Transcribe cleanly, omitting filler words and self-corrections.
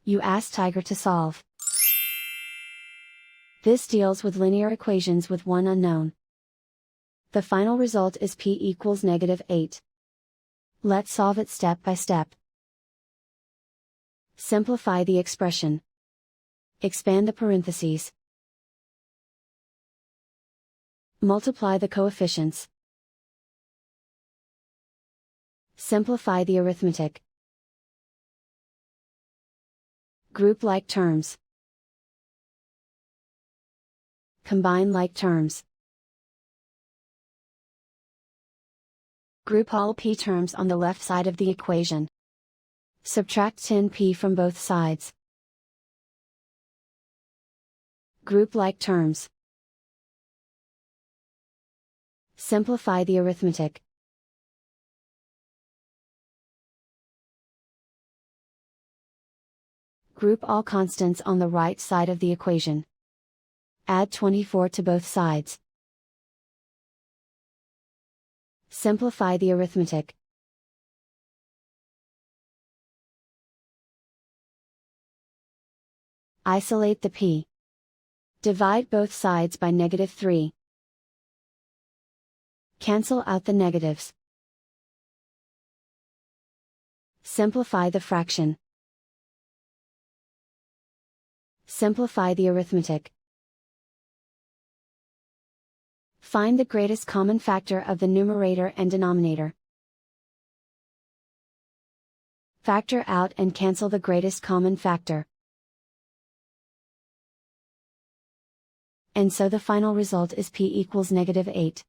You ask Tiger to solve. This deals with linear equations with one unknown. The final result is p equals -8. Let's solve it step by step. Simplify the expression. Expand the parentheses. Multiply the coefficients. Simplify the arithmetic. Group like terms. Combine like terms. Group all p terms on the left side of the equation. Subtract 10p from both sides. Group like terms. Simplify the arithmetic. Group all constants on the right side of the equation. Add 24 to both sides. Simplify the arithmetic. Isolate the p. Divide both sides by -3. Cancel out the negatives. Simplify the fraction. Simplify the arithmetic. Find the greatest common factor of the numerator and denominator. Factor out and cancel the greatest common factor. And so the final result is p equals -8.